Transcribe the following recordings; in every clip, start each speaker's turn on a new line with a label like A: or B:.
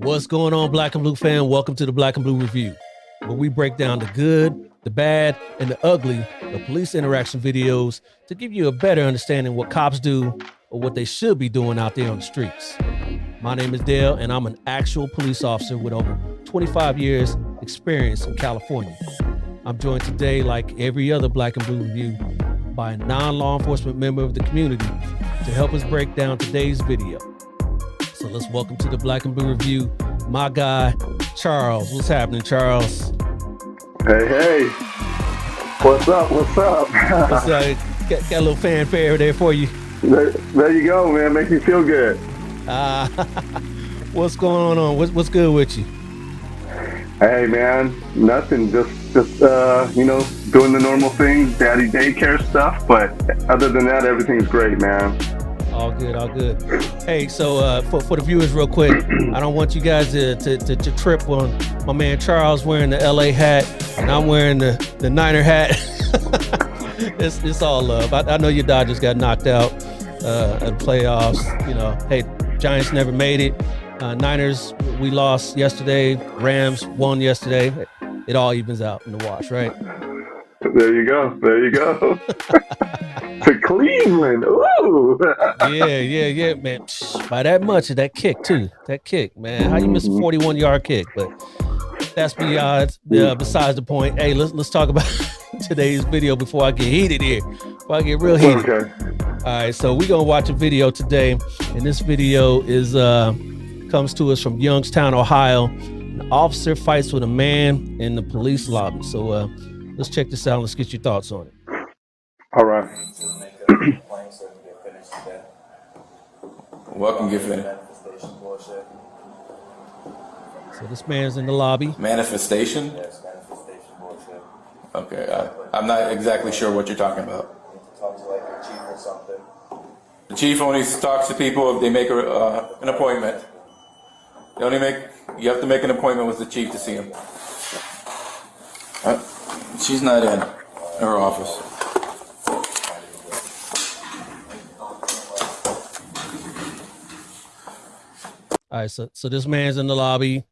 A: What's going on, Black and Blue fan? Welcome to the Black and Blue Review, where we break down the good, the bad, and the ugly of police interaction videos to give you a better understanding what cops do or what they should be doing out there on the streets. My name is Dale, and I'm an actual police officer with over 25 years experience in California. I'm joined today, like every other Black and Blue Review, by a non-law enforcement member of the community to help us break down today's video. So let's welcome to the Black and Blue Review, my guy, Charles. What's happening, Charles?
B: Hey. What's up?
A: What's got a little fanfare there for you.
B: There you go, man. Makes me feel good.
A: What's going on? What's good with you?
B: Hey, man. Nothing. Just doing the normal things, daddy daycare stuff. But other than that, everything's great, man.
A: All good, all good. Hey, so for the viewers, real quick, I don't want you guys to trip on my man Charles wearing the LA hat and I'm wearing the Niner hat. it's all love. I know your Dodgers got knocked out at the playoffs. You know, hey, Giants never made it. Niners, we lost yesterday. Rams won yesterday. It all evens out in the wash, right?
B: There you go. To Cleveland. Ooh.
A: Yeah, man. By that much of that kick, too. That kick, man. How you miss a 41-yard kick? But that's besides the point. Hey, let's talk about today's video before I get heated here. Before I get real heated.
B: Okay.
A: All right, so we're going to watch a video today. And this video is comes to us from Youngstown, Ohio. An officer fights with a man in the police lobby. So let's check this out. Let's get your thoughts on it.
B: All right.
C: Welcome, get finished.
A: So this man's in the lobby.
C: Manifestation?
D: Yes, manifestation bullshit.
C: Okay, I'm not exactly sure what you're talking about.
D: You need to talk to like your chief or something.
C: The chief only talks to people if they make an appointment. You have to make an appointment with the chief to see him. She's not in her office.
A: All right, so this man's in the lobby.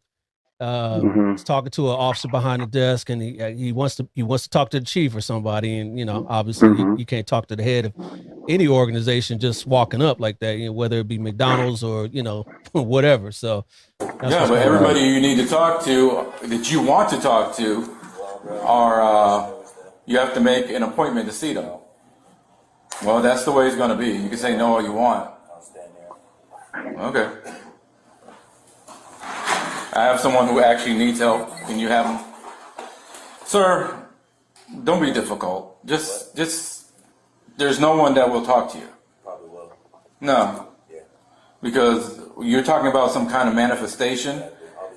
A: He's talking to an officer behind the desk, and he wants to talk to the chief or somebody. And obviously you can't talk to the head of any organization just walking up like that. Whether it be McDonald's or whatever. So
C: yeah, but everybody you need to talk to that you want to talk to are you have to make an appointment to see them. Well, that's the way it's going to be. You can say no all you want. Okay. I have someone who actually needs help. Can you have him? Sir, don't be difficult. Just there's no one that will talk to you.
D: Probably will.
C: No.
D: Yeah.
C: Because you're talking about some kind of manifestation.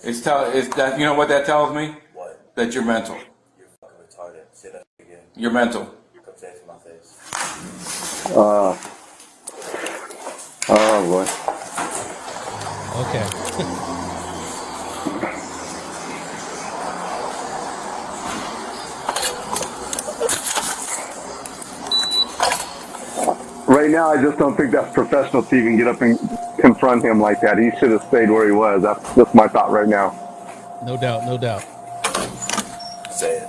C: It's that you know what that tells me?
D: What?
C: That you're mental.
D: You're fucking retarded. Say that again.
C: You're mental.
D: Come say it to my face.
B: Oh boy.
A: okay.
B: Right now, I just don't think that's professional to even get up and confront him like that. He should have stayed where he was. That's my thought right now.
A: No doubt.
D: Say it.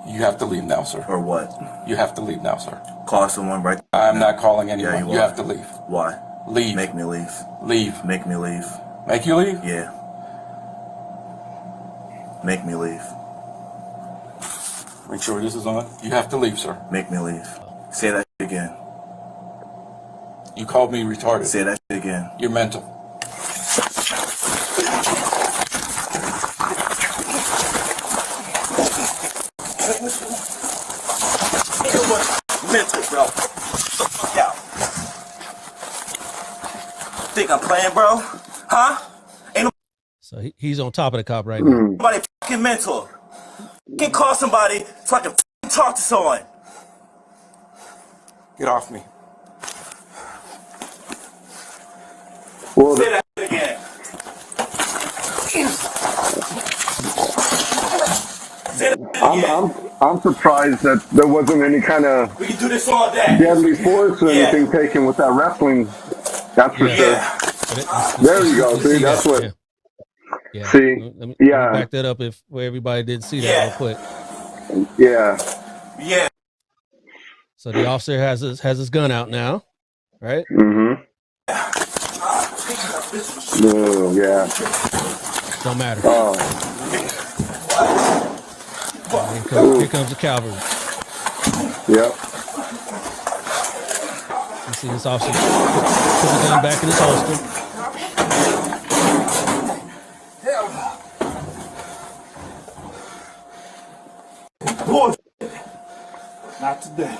C: You have to leave now, sir.
D: Or what?
C: You have to leave now, sir.
D: Call someone right.
C: I'm not calling anyone.
D: Yeah,
C: you have to leave.
D: Why?
C: Leave.
D: Make me leave.
C: Leave.
D: Make me leave.
C: Make you leave?
D: Yeah. Make me leave.
C: Make sure this is on. You have to leave, sir.
D: Make me leave. Say that again.
C: You called me retarded.
D: Say that again.
C: You're mental.
D: Mental, bro. Yeah. Think I'm playing, bro? Huh? Ain't
A: So he's on top of the cop right now.
D: nobody fucking mental. Can call somebody so I can talk to someone.
C: Get off me.
B: Well,
D: Say that again. Say that again.
B: I'm surprised that there wasn't any kind of
D: We can do this all day.
B: deadly force or
D: Yeah.
B: anything taken with that wrestling. That's for sure.
D: Yeah.
B: There you go. See, that's
A: that.
B: what.
A: Yeah. Yeah.
B: See,
A: Let me
B: yeah,
A: back that up if where everybody didn't see that
D: Yeah.
A: real quick.
B: yeah.
D: Yeah.
A: So the officer has his gun out now, right?
B: Mm-hmm. Oh, yeah.
A: Don't matter.
B: Oh,
A: And here comes the cavalry.
B: yep.
A: You see this officer put the gun back in his holster.
D: Boy. Not today.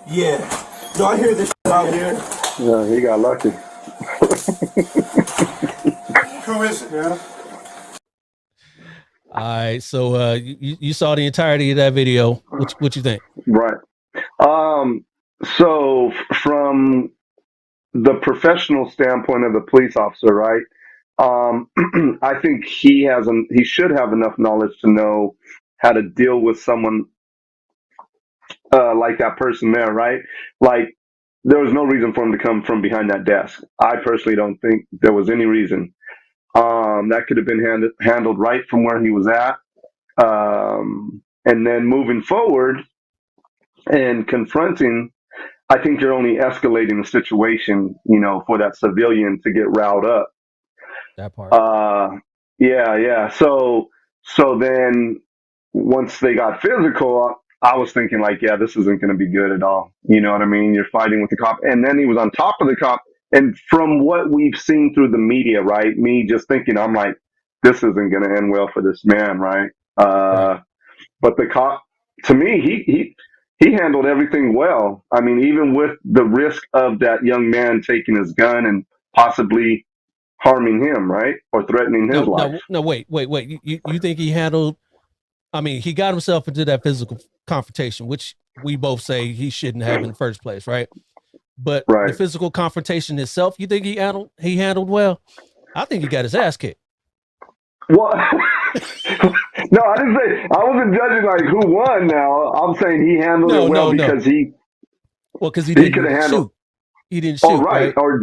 D: Yeah. Y'all hear this out here?
B: Yeah, he got lucky.
D: Who is it, man?
A: All right, so you saw the entirety of that video. What you think?
B: Right. So from the professional standpoint of the police officer, right? I think he should have enough knowledge to know how to deal with someone like that person there, right? Like there was no reason for him to come from behind that desk. I personally don't think there was any reason. That could have been handled right from where he was at. And then moving forward and confronting, I think you're only escalating the situation, for that civilian to get riled up.
A: That part.
B: Yeah, yeah. So then once they got physical, I was thinking like, yeah, this isn't going to be good at all. You know what I mean? You're fighting with the cop, and then he was on top of the cop. And from what we've seen through the media, right? Me just thinking, I'm like, this isn't going to end well for this man, right?
A: Right.
B: But the cop, to me, he handled everything well. I mean, even with the risk of that young man taking his gun and possibly harming him, right, or threatening his life.
A: No. Wait. You think he handled? I mean, he got himself into that physical confrontation, which we both say he shouldn't have in the first place, right? But the
B: Right.
A: physical confrontation itself, you think he handled well? I think he got his ass kicked.
B: Well, no, I didn't say. I wasn't judging like who won. Now I'm saying he handled it well because he
A: because he
B: could have
A: didn't
B: handled.
A: shoot. He didn't shoot.
B: Oh, right. Or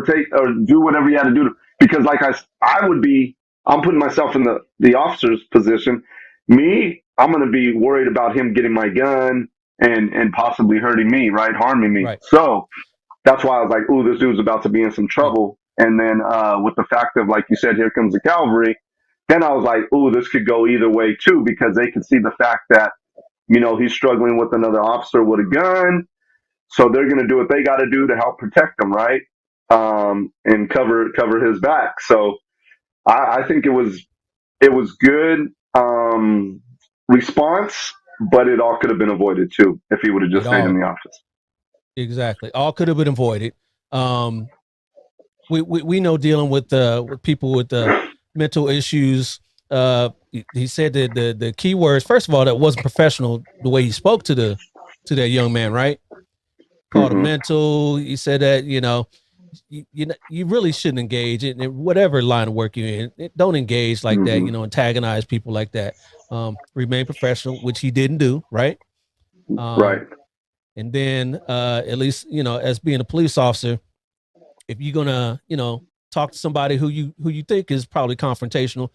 B: take or do whatever he had to do because like I would be. I'm putting myself in the officer's position. Me, I'm going to be worried about him getting my gun and possibly hurting me, right, harming me.
A: Right.
B: So that's why I was like, "Ooh, this dude's about to be in some trouble." And then with the fact of like you said, here comes the cavalry. Then I was like, "Ooh, this could go either way too," because they could see the fact that he's struggling with another officer with a gun, so they're going to do what they got to do to help protect him, right? And cover his back. So I think it was good response, but it all could have been avoided too if he would have just stayed in the office.
A: Exactly, all could have been avoided. We know dealing with people with mental issues. He said that the key words. First of all, that wasn't professional the way he spoke to that young man, right? Called him mental. He said that you really shouldn't engage in whatever line of work you're in. Don't engage like that. Antagonize people like that. Remain professional, which he didn't do, right?
B: Right.
A: And then at least as being a police officer, if you're gonna talk to somebody who you think is probably confrontational,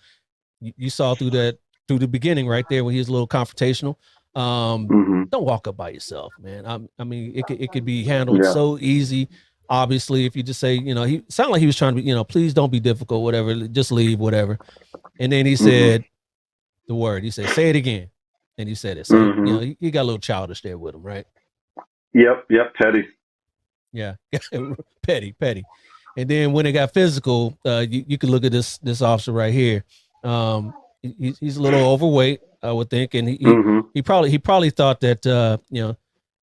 A: you saw through the beginning right there when he was a little confrontational. Don't walk up by yourself, man. I mean, it could be handled so easy. Obviously, if you just say, he sounded like he was trying to be, please don't be difficult, whatever, just leave, whatever. And then he said the word. He said, say it again, and he said it. So he got a little childish there with him, right?
B: Yep, petty.
A: Yeah, petty. And then when it got physical, you could look at this officer right here. He's a little overweight, I would think, and he probably thought that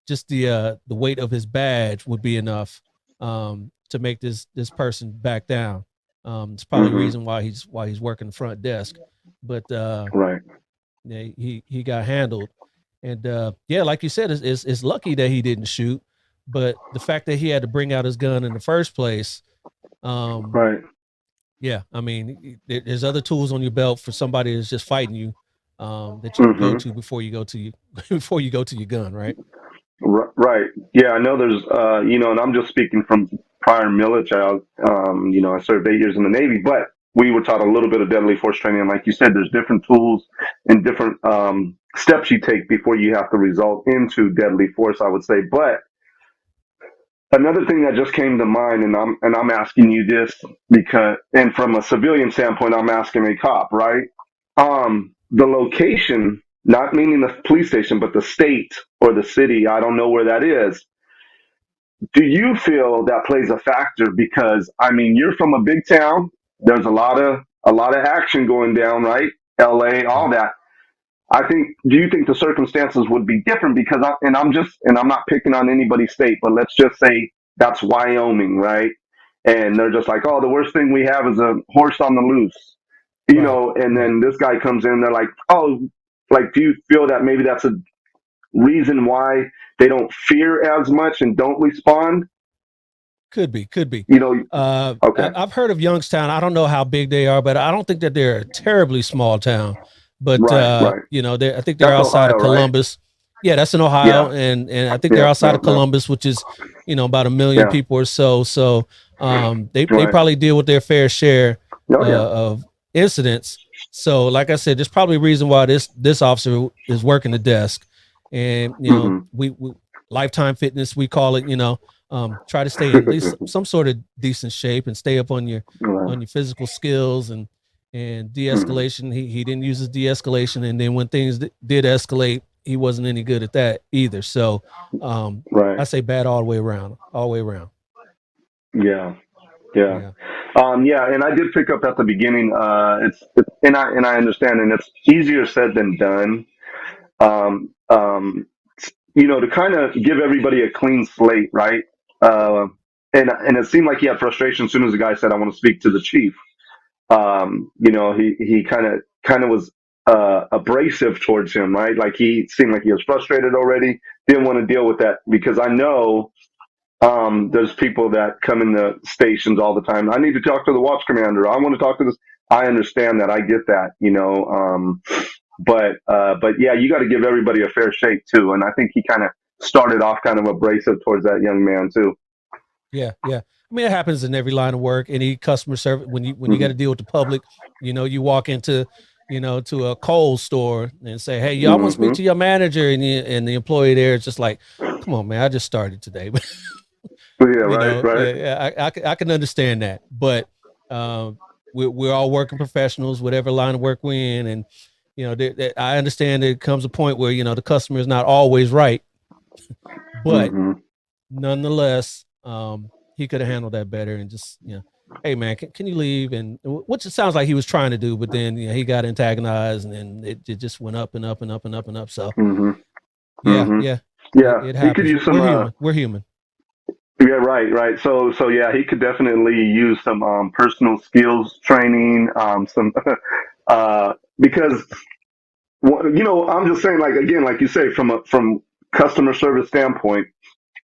A: just the weight of his badge would be enough to make this person back down. It's probably the reason why he's working the front desk. But
B: right,
A: yeah, he got handled, and like you said, it's lucky that he didn't shoot. But the fact that he had to bring out his gun in the first place,
B: right.
A: Yeah, I mean, there's other tools on your belt for somebody that's just fighting you that you can go to before you go to your gun, right?
B: Right. Yeah, I know there's and I'm just speaking from prior military. I served 8 years in the Navy, but we were taught a little bit of deadly force training. And like you said, there's different tools and different steps you take before you have to result into deadly force, I would say. But another thing that just came to mind, and I'm asking you this because, and from a civilian standpoint, I'm asking a cop, right? The location, not meaning the police station, but the state or the city, I don't know where that is. Do you feel that plays a factor? Because I mean, you're from a big town. There's a lot of action going down, right? LA,
A: Yeah.
B: all that. I think. Do you think the circumstances would be different? Because I'm not picking on anybody's state, but let's just say that's Wyoming, right? And they're just like, oh, the worst thing we have is a horse on the loose,
A: Right.
B: And
A: Right.
B: then this guy comes in, they're like, oh, like, do you feel that maybe that's a reason why they don't fear as much and don't respond?
A: Could be. Could be.
B: You know, okay,
A: I've heard of Youngstown. I don't know how big they are, but I don't think that they're a terribly small town. But
B: right, right.
A: I think they're
B: That's
A: outside
B: Ohio,
A: of
B: right?
A: Columbus. Yeah, that's in
B: Yeah,
A: Ohio, and I think they're
B: yeah,
A: outside
B: yeah,
A: of
B: yeah,
A: Columbus, which is about 1 million
B: yeah.
A: people or so. So they
B: Right.
A: probably deal with their fair share
B: Oh, yeah.
A: of incidents. So, like I said, there's probably a reason why this officer is working the desk, and
B: Mm-hmm.
A: we lifetime fitness we call it. Try to stay in at least some sort of decent shape and stay up
B: Right.
A: on your physical skills and
B: Mm-hmm.
A: de-escalation. He didn't use his de-escalation, and then when things did escalate, he wasn't any good at that either. So
B: Right.
A: I say bad all the way around, all the way around.
B: Yeah. Yeah.
A: Yeah.
B: Yeah, and I did pick up at the beginning. And I understand, and it's easier said than done. Um, um, to kind of give everybody a clean slate, right? Uh, and it seemed like he had frustration as soon as the guy said, "I want to speak to the chief." He kind of was abrasive towards him, right? Like he seemed like he was frustrated already. Didn't want to deal with that because I know there's people that come in the stations all the time. I need to talk to the watch commander. I want to talk to this. I understand that. I get that. But yeah, you got to give everybody a fair shake too. And I think he kind of started off kind of abrasive towards that young man too.
A: Yeah, yeah. I mean, it happens in every line of work, any customer service. When you got
B: Hmm.
A: to deal with the public, you walk into, to a Kohl's store and say, "Hey, y'all want to speak
B: Hmm.
A: to your manager," and the employee there is just like, "Come on, man, I just started today."
B: Yeah, right, right.
A: I can understand that, but um, we're all working professionals, whatever line of work we're in, and I understand there comes a point where the customer is not always right, but
B: Hmm.
A: nonetheless, he could have handled that better and just, hey man, can you leave? And which it sounds like he was trying to do, but then he got antagonized, and then it just went up and up and up and up and up. So
B: Hmm.
A: yeah,
B: Hmm.
A: yeah,
B: Yeah,
A: it
B: he could
A: happens.
B: use some.
A: We're human. We're human.
B: Yeah, right, right. So yeah, he could definitely use some personal skills training. Some because I'm just saying, like again, like you say, from customer service standpoint.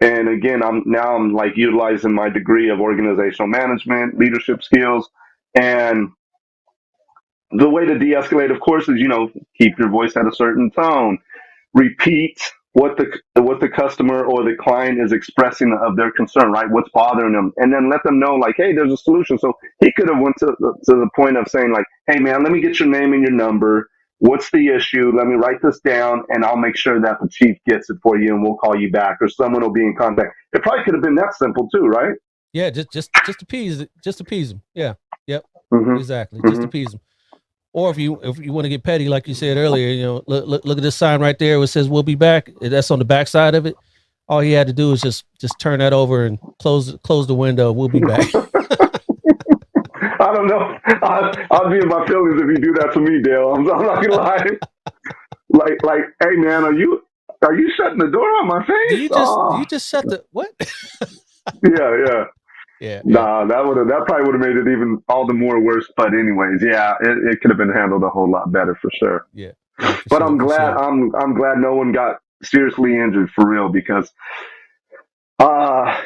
B: And again, I'm like utilizing my degree of organizational management, leadership skills, and the way to de-escalate, of course, is keep your voice at a certain tone, repeat what the customer or the client is expressing of their concern, right? What's bothering them, and then let them know, like, hey, there's a solution. So he could have went to the point of saying, like, hey, man, let me get your name and your number. What's the issue? Let me write this down, and I'll make sure that the chief gets it for you, and we'll call you back, or someone will be in contact. It probably could have been that simple too, right?
A: Yeah, just appease him. Yeah, yep,
B: Mm-hmm.
A: exactly. Just
B: Mm-hmm.
A: appease him. Or if you want to get petty, like you said earlier, look at this sign right there. It says "We'll be back." That's on the back side of it. All he had to do is just turn that over and close the window. We'll be back.
B: I don't know. I'll be in my feelings if you do that to me, Dale. I'm not gonna lie. Like, hey man, are you shutting the door on my face?
A: Do
B: Oh,
A: you just shut the what?
B: yeah, yeah.
A: Yeah, yeah,
B: Nah, that probably would have made it even all the more worse. But anyways, yeah, it could have been handled a whole lot better for sure.
A: yeah, yeah, for
B: But
A: sure,
B: I'm
A: for
B: glad
A: sure.
B: I'm glad no one got seriously injured for real because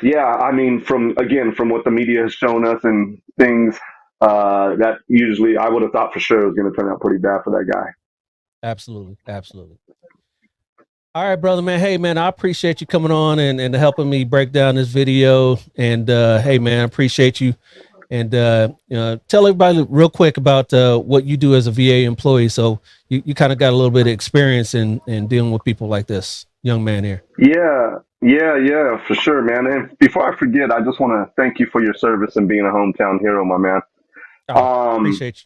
B: yeah, I mean from what the media has shown us and things that usually I would have thought for sure it was going to turn out pretty bad for that guy.
A: Absolutely, absolutely. All right, brother, man. Hey, man, I appreciate you coming on and helping me break down this video. And hey, man, I appreciate you. And tell everybody real quick about what you do as a VA employee. So you kind of got a little bit of experience in dealing with people like this young man here.
B: Yeah, for sure, man. And before I forget, I just want to thank you for your service and being a hometown hero, my man.
A: Oh,
B: Um,
A: appreciate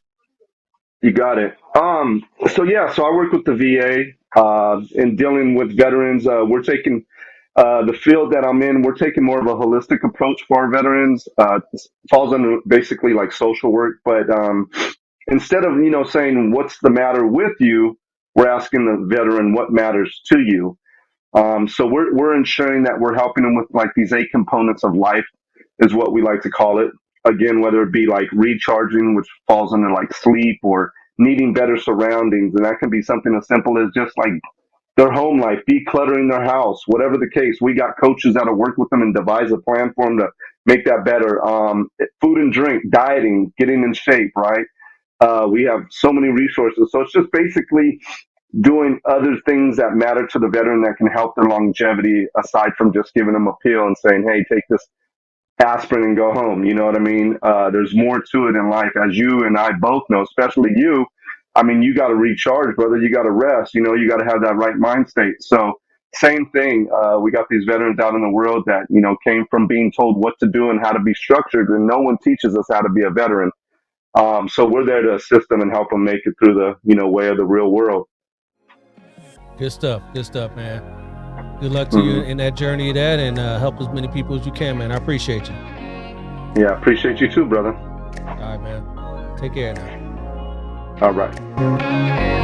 A: you.
B: you got it. So I work with the VA in dealing with veterans. We're taking the field that I'm in. We're taking more of a holistic approach for our veterans. Falls under basically like social work, but instead of saying what's the matter with you, we're asking the veteran what matters to you. So we're ensuring that we're helping them with like these 8 components of life is what we like to call it. Again, whether it be like recharging, which falls under like sleep, or needing better surroundings, and that can be something as simple as just like their home life, decluttering their house, whatever the case. We got coaches that'll work with them and devise a plan for them to make that better. Food and drink, dieting, getting in shape, right? We have so many resources. So it's just basically doing other things that matter to the veteran that can help their longevity aside from just giving them a pill and saying, hey, take this aspirin and go home. You know what I mean? There's more to it in life, as you and I both know, especially you. I mean, you got to recharge, brother. You got to rest. You got to have that right mind state. So same thing. We got these veterans out in the world that, came from being told what to do and how to be structured, and no one teaches us how to be a veteran. So we're there to assist them and help them make it through the, way of the real world.
A: Good stuff. Good stuff, man. Good luck to you
B: Mm-hmm.
A: in that journey of that, and help as many people as you can, man. I appreciate you.
B: Yeah, appreciate you too, brother.
A: All right, man. Take care now.
B: All right.